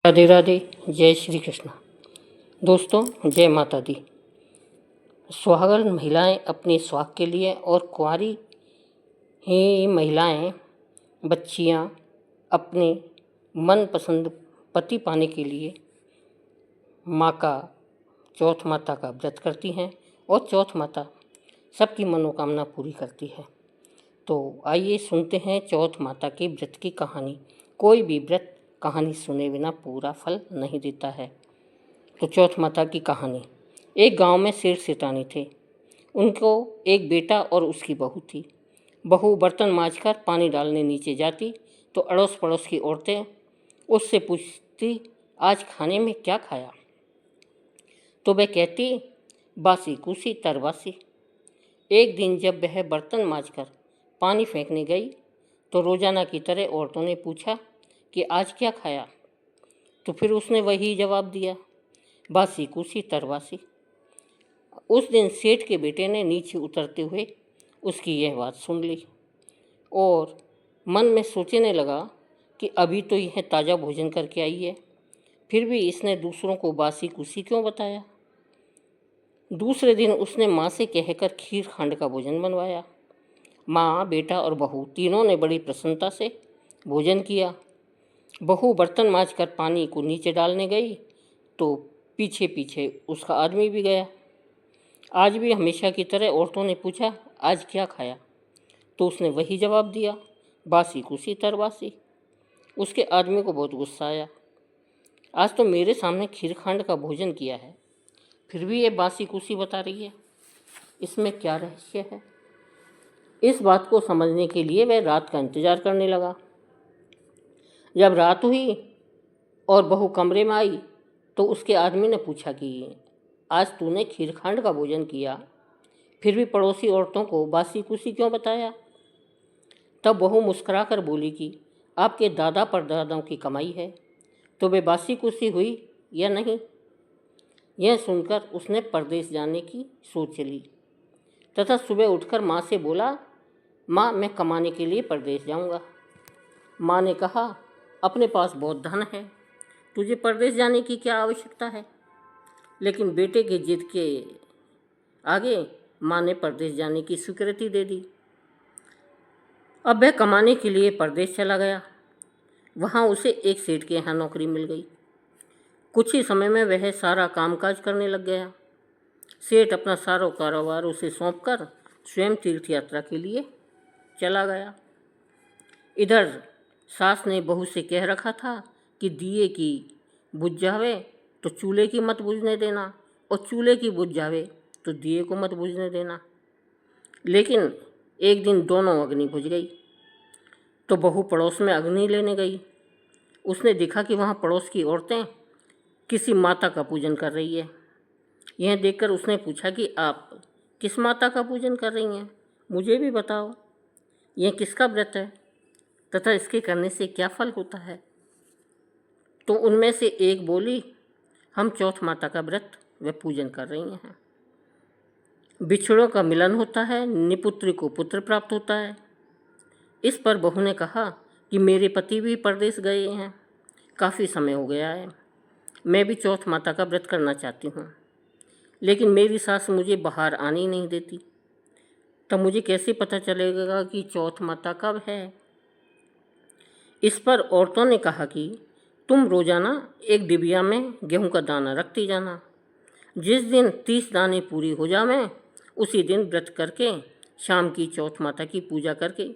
राधे राधे। जय श्री कृष्ण। दोस्तों, जय माता दी। सुहागन महिलाएं अपने स्वाग के लिए और कुंवारी ही महिलाएं, बच्चियां अपने मनपसंद पति पाने के लिए माँ का, चौथ माता का व्रत करती हैं और चौथ माता सबकी मनोकामना पूरी करती है। तो आइए सुनते हैं चौथ माता के व्रत की कहानी। कोई भी व्रत कहानी सुने बिना पूरा फल नहीं देता है। तो चौथ माता की कहानी। एक गांव में सेठ सेठानी थे। उनको एक बेटा और उसकी बहू थी। बहू बर्तन मांजकर पानी डालने नीचे जाती तो अड़ोस पड़ोस की औरतें उससे पूछती, आज खाने में क्या खाया? तो वह कहती, बासी कुसी तरवासी। एक दिन जब वह बर्तन मांजकर पानी फेंकने गई तो रोजाना की तरह औरतों ने पूछा कि आज क्या खाया? तो फिर उसने वही जवाब दिया, बासी कुसी तरवासी। उस दिन सेठ के बेटे ने नीचे उतरते हुए उसकी यह बात सुन ली और मन में सोचने लगा कि अभी तो यह ताज़ा भोजन करके आई है, फिर भी इसने दूसरों को बासी कुसी क्यों बताया। दूसरे दिन उसने माँ से कहकर खीर खांड का भोजन बनवाया। माँ, बेटा और बहू तीनों ने बड़ी प्रसन्नता से भोजन किया। बहू बर्तन मांजकर पानी को नीचे डालने गई तो पीछे पीछे उसका आदमी भी गया। आज भी हमेशा की तरह औरतों ने पूछा, आज क्या खाया? तो उसने वही जवाब दिया, बासी कुसी तरवासी। उसके आदमी को बहुत गुस्सा आया। आज तो मेरे सामने खीर खांड का भोजन किया है, फिर भी ये बासी कुसी बता रही है, इसमें क्या रहस्य है? इस बात को समझने के लिए वह रात का इंतजार करने लगा। जब रात हुई और बहू कमरे में आई तो उसके आदमी ने पूछा कि आज तूने खीर खांड का भोजन किया, फिर भी पड़ोसी औरतों को बासी कुसी क्यों बताया? तब बहू मुस्कुराकर बोली कि आपके दादा परदादाओं की कमाई है, तो वे बासी कुसी हुई या नहीं? यह सुनकर उसने परदेश जाने की सोच ली तथा सुबह उठकर माँ से बोला, माँ, मैं कमाने के लिए परदेश जाऊँगा। माँ ने कहा, अपने पास बहुत धन है, तुझे परदेश जाने की क्या आवश्यकता है? लेकिन बेटे की जिद के आगे माँ ने परदेश जाने की स्वीकृति दे दी। अब वह कमाने के लिए परदेश चला गया। वहाँ उसे एक सेठ के यहाँ नौकरी मिल गई। कुछ ही समय में वह सारा कामकाज करने लग गया। सेठ अपना सारा कारोबार उसे सौंपकर स्वयं तीर्थ यात्रा के लिए चला गया। इधर सास ने बहू से कह रखा था कि दिए की बुझ जावे तो चूल्हे की मत बुझने देना, और चूल्हे की बुझ जावे तो दिए को मत बुझने देना। लेकिन एक दिन दोनों अग्नि बुझ गई तो बहू पड़ोस में अग्नि लेने गई। उसने देखा कि वहाँ पड़ोस की औरतें किसी माता का पूजन कर रही है। यह देखकर उसने पूछा कि आप किस माता का पूजन कर रही हैं? मुझे भी बताओ, यह किसका व्रत है तथा इसके करने से क्या फल होता है? तो उनमें से एक बोली, हम चौथ माता का व्रत व पूजन कर रही हैं। बिछड़ों का मिलन होता है, निपुत्री को पुत्र प्राप्त होता है। इस पर बहू ने कहा कि मेरे पति भी परदेश गए हैं, काफ़ी समय हो गया है, मैं भी चौथ माता का व्रत करना चाहती हूँ, लेकिन मेरी सास मुझे बाहर आने ही नहीं देती। तब मुझे कैसे पता चलेगा कि चौथ माता कब है? इस पर औरतों ने कहा कि तुम रोजाना एक डिबिया में गेहूं का दाना रखती जाना। जिस दिन 30 दाने पूरी हो जावें उसी दिन व्रत करके शाम की चौथ माता की पूजा करके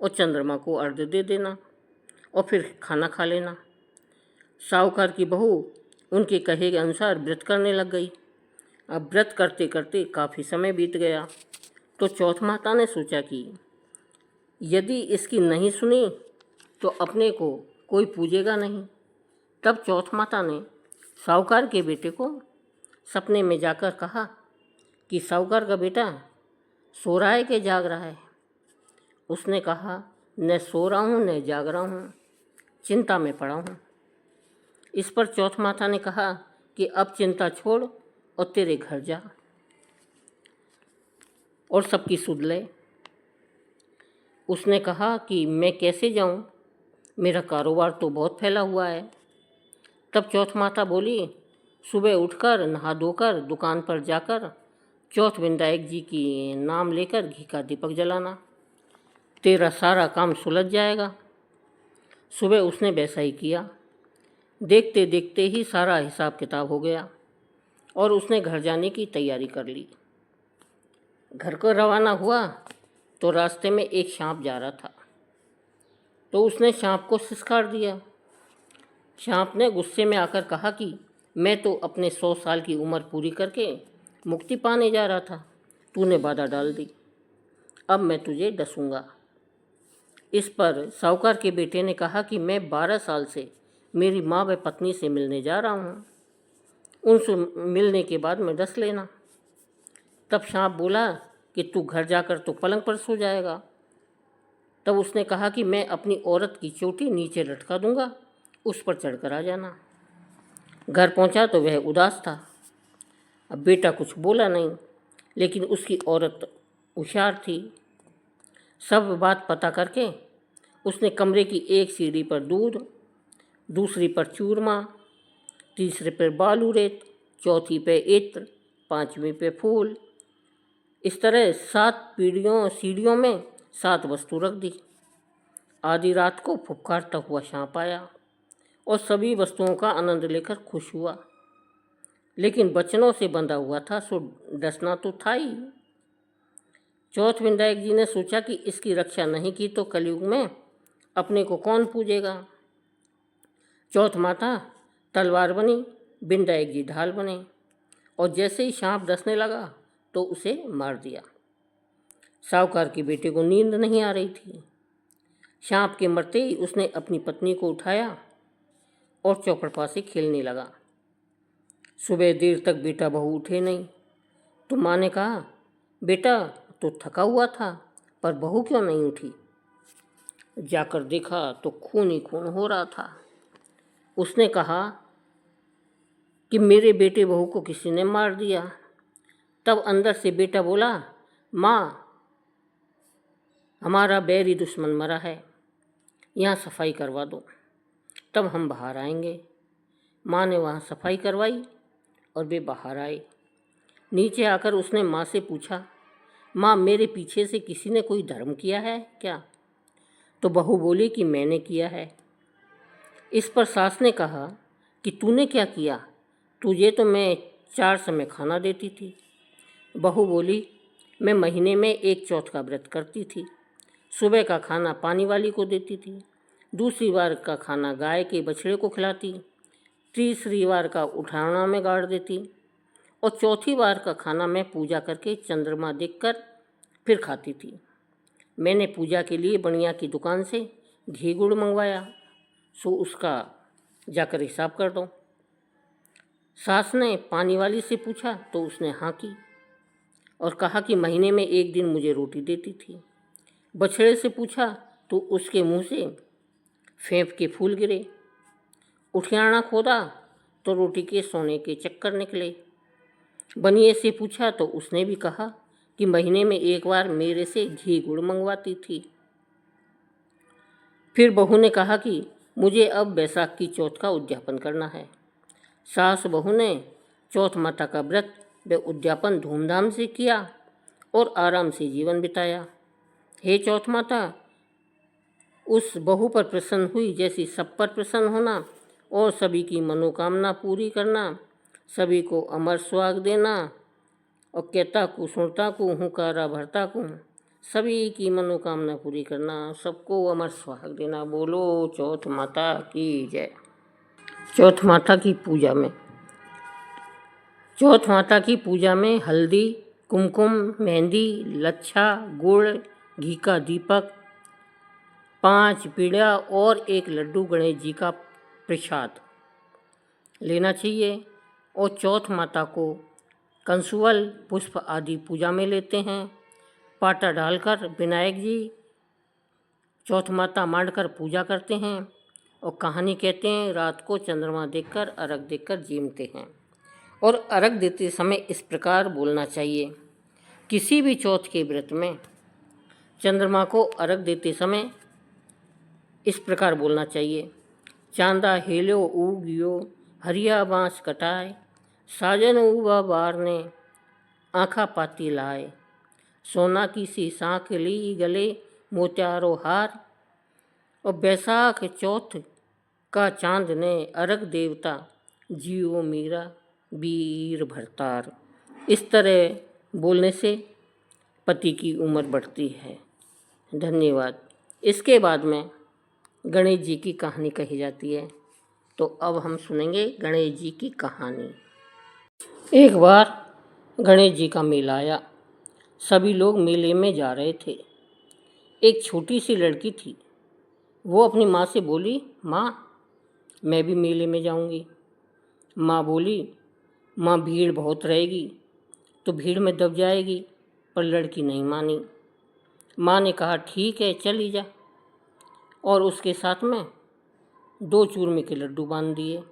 और चंद्रमा को अर्घ्य दे देना और फिर खाना खा लेना। साहूकार की बहू उनके कहे के अनुसार व्रत करने लग गई। अब व्रत करते करते काफ़ी समय बीत गया तो चौथ माता ने सोचा कि यदि इसकी नहीं सुनी तो अपने को कोई पूजेगा नहीं। तब चौथ माता ने साहूकार के बेटे को सपने में जाकर कहा कि साहूकार का बेटा सो रहा है कि जाग रहा है? उसने कहा, न सो रहा हूँ न जाग रहा हूँ, चिंता में पड़ा हूँ। इस पर चौथ माता ने कहा कि अब चिंता छोड़ और तेरे घर जा और सबकी सुध ले। उसने कहा कि मैं कैसे जाऊँ, मेरा कारोबार तो बहुत फैला हुआ है। तब चौथ माता बोली, सुबह उठकर नहा धोकर दुकान पर जाकर चौथ विनायक जी की नाम लेकर घी का दीपक जलाना, तेरा सारा काम सुलझ जाएगा। सुबह उसने वैसा ही किया। देखते देखते ही सारा हिसाब किताब हो गया और उसने घर जाने की तैयारी कर ली। घर को रवाना हुआ तो रास्ते में एक सांप जा रहा था, तो उसने सांप को सिसकार दिया। सांप ने गुस्से में आकर कहा कि मैं तो अपने 100 साल की उम्र पूरी करके मुक्ति पाने जा रहा था, तूने बाधा डाल दी, अब मैं तुझे डसूंगा। इस पर साहूकार के बेटे ने कहा कि मैं 12 साल से मेरी माँ व पत्नी से मिलने जा रहा हूँ, उनसे मिलने के बाद मैं डस लेना। तब सांप बोला कि तू घर जाकर तो पलंग पर सो जाएगा। तब उसने कहा कि मैं अपनी औरत की चोटी नीचे लटका दूंगा, उस पर चढ़कर आ जाना। घर पहुंचा तो वह उदास था। अब बेटा कुछ बोला नहीं, लेकिन उसकी औरत होशियार थी। सब बात पता करके उसने कमरे की एक सीढ़ी पर दूध, दूसरी पर चूरमा, तीसरे पर बालू रेत, चौथी पे इत्र, पांचवी पे फूल, इस तरह 7 सीढ़ियों में 7 वस्तु रख दी। आधी रात को फुफकारता हुआ सांप आया और सभी वस्तुओं का आनंद लेकर खुश हुआ, लेकिन बचनों से बंधा हुआ था, सो डसना तो था ही। चौथ विनायक जी ने सोचा कि इसकी रक्षा नहीं की तो कलयुग में अपने को कौन पूजेगा। चौथ माता तलवार बनी, विनायक जी ढाल बने और जैसे ही सांप डसने लगा तो उसे मार दिया। साहूकार के बेटे को नींद नहीं आ रही थी। सांप के मरते ही उसने अपनी पत्नी को उठाया और चौकड़पा से खेलने लगा। सुबह देर तक बेटा बहू उठे नहीं, तो माँ ने कहा, बेटा तो थका हुआ था, पर बहू क्यों नहीं उठी? जाकर देखा तो खून ही खून हो रहा था। उसने कहा कि मेरे बेटे बहू को किसी ने मार दिया। तब अंदर से बेटा बोला, माँ हमारा बैरी दुश्मन मरा है, यहाँ सफाई करवा दो, तब हम बाहर आएंगे। माँ ने वहाँ सफाई करवाई और वे बाहर आए। नीचे आकर उसने माँ से पूछा, माँ मेरे पीछे से किसी ने कोई धर्म किया है क्या? तो बहू बोली कि मैंने किया है। इस पर सास ने कहा कि तूने क्या किया? तुझे तो मैं 4 समय खाना देती थी। बहू बोली, मैं महीने में एक चौथ का व्रत करती थी। सुबह का खाना पानी वाली को देती थी, दूसरी बार का खाना गाय के बछड़े को खिलाती, तीसरी बार का उठाना में गाड़ देती और चौथी बार का खाना मैं पूजा करके चंद्रमा देखकर फिर खाती थी। मैंने पूजा के लिए बनिया की दुकान से घी गुड़ मंगवाया, सो उसका जाकर हिसाब कर दो। सास ने पानी वाली से पूछा तो उसने हाँ की और कहा कि महीने में एक दिन मुझे रोटी देती थी। बछड़े से पूछा तो उसके मुंह से फेंफ के फूल गिरे। उठियाना खोदा तो रोटी के सोने के चक्कर निकले। बनिए से पूछा तो उसने भी कहा कि महीने में एक बार मेरे से घी गुड़ मंगवाती थी। फिर बहू ने कहा कि मुझे अब बैसाख की चौथ का उद्यापन करना है। सास बहू ने चौथ माता का व्रत व उद्यापन धूमधाम से किया और आराम से जीवन बिताया। हे चौथ माता, उस बहू पर प्रसन्न हुई जैसी सब पर प्रसन्न होना और सभी की मनोकामना पूरी करना, सभी को अमर सुहाग देना और कहता को सुनता को हुंकारा भरता को सभी की मनोकामना पूरी करना, सबको अमर सुहाग देना। बोलो चौथ माता की जय। चौथ माता की पूजा में हल्दी, कुमकुम, मेहंदी, लच्छा, गुड़, घी का दीपक, 5 पीड़ा और 1 लड्डू गणेश जी का प्रसाद लेना चाहिए और चौथ माता को कंसुअल पुष्प आदि पूजा में लेते हैं। पाटा डालकर विनायक जी चौथ माता मांडकर पूजा करते हैं और कहानी कहते हैं। रात को चंद्रमा देखकर अर्घ देकर जीमते हैं और अर्घ देते समय इस प्रकार बोलना चाहिए। किसी भी चौथ के व्रत में चंद्रमा को अर्घ देते समय इस प्रकार बोलना चाहिए, चांदा हेलो उगियो हरिया बाँस कटाए, साजन उबा बार ने आँखा पाती लाए। सोना की सी साँख ली गले मोत्यारो हार, और बैसाख चौथ का चांद ने अर्घ देवता, जियो मीरा वीर भरतार। इस तरह बोलने से पति की उम्र बढ़ती है। धन्यवाद। इसके बाद में गणेश जी की कहानी कही जाती है। तो अब हम सुनेंगे गणेश जी की कहानी। एक बार गणेश जी का मेला आया। सभी लोग मेले में जा रहे थे। एक छोटी सी लड़की थी। वो अपनी माँ से बोली, माँ मैं भी मेले में जाऊंगी। माँ बोली, माँ भीड़ बहुत रहेगी तो भीड़ में दब जाएगी। पर लड़की नहीं मानी। माँ ने कहा, ठीक है चली जा। और उसके साथ में 2 चूरमे के लड्डू बांध दिए।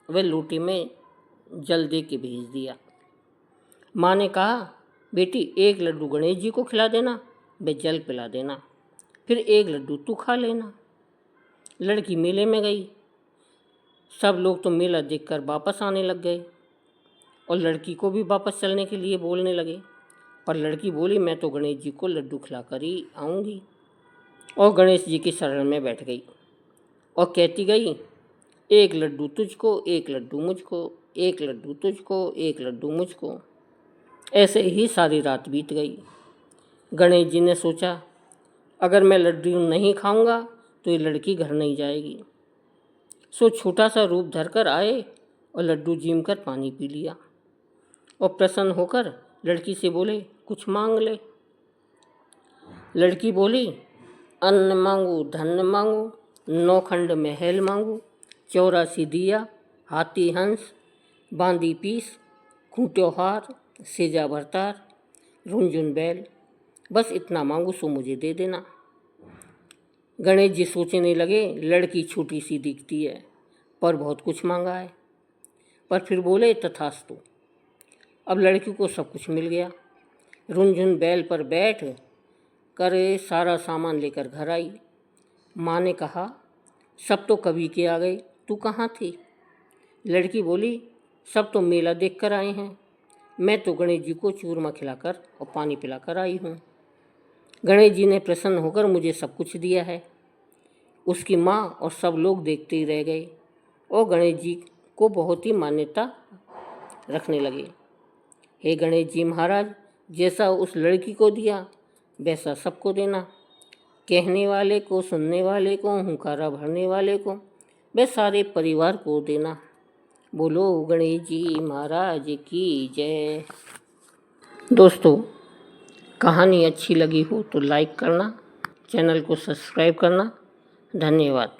वह लोटे में जल दे के भेज दिया। माँ ने कहा, बेटी एक लड्डू गणेश जी को खिला देना, वे जल पिला देना, फिर एक लड्डू तू खा लेना। लड़की मेले में गई। सब लोग तो मेला देखकर वापस आने लग गए और लड़की को भी वापस चलने के लिए बोलने लगे। पर लड़की बोली, मैं तो गणेश जी को लड्डू खिलाकर ही आऊँगी। और गणेश जी की शरण में बैठ गई और कहती गई, एक लड्डू तुझको, एक लड्डू मुझको, एक लड्डू तुझको, एक लड्डू मुझको। ऐसे ही सारी रात बीत गई। गणेश जी ने सोचा, अगर मैं लड्डू नहीं खाऊंगा तो ये लड़की घर नहीं जाएगी। सो छोटा सा रूप धरकर आए और लड्डू जीम कर पानी पी लिया और प्रसन्न होकर लड़की से बोले, कुछ मांग ले। लड़की बोली, अन्न मांगू, धन मांगू, 9 खंड महल मांगू, 84 दिया, हाथी हंस, बांदी पीस, खूंट्यो हार, सेजा भरतार, रुंझुन बैल, बस इतना मांगू सो मुझे दे देना। गणेश जी सोचने लगे, लड़की छोटी सी दिखती है पर बहुत कुछ मांगा है। पर फिर बोले, तथास्तु। अब लड़की को सब कुछ मिल गया। रुंझुन बैल पर बैठ कर सारा सामान लेकर घर आई। माँ ने कहा, सब तो कभी के आ गए, तू कहाँ थी? लड़की बोली, सब तो मेला देख कर आए हैं, मैं तो गणेश जी को चूरमा खिलाकर और पानी पिलाकर आई हूँ। गणेश जी ने प्रसन्न होकर मुझे सब कुछ दिया है। उसकी माँ और सब लोग देखते ही रह गए और गणेश जी को बहुत ही मान्यता रखने लगे। हे गणेश जी महाराज, जैसा उस लड़की को दिया वैसा सबको देना। कहने वाले को, सुनने वाले को, हुंकारा भरने वाले को, वे सारे परिवार को देना। बोलो गणेश जी महाराज की जय। दोस्तों, कहानी अच्छी लगी हो तो लाइक करना, चैनल को सब्सक्राइब करना। धन्यवाद।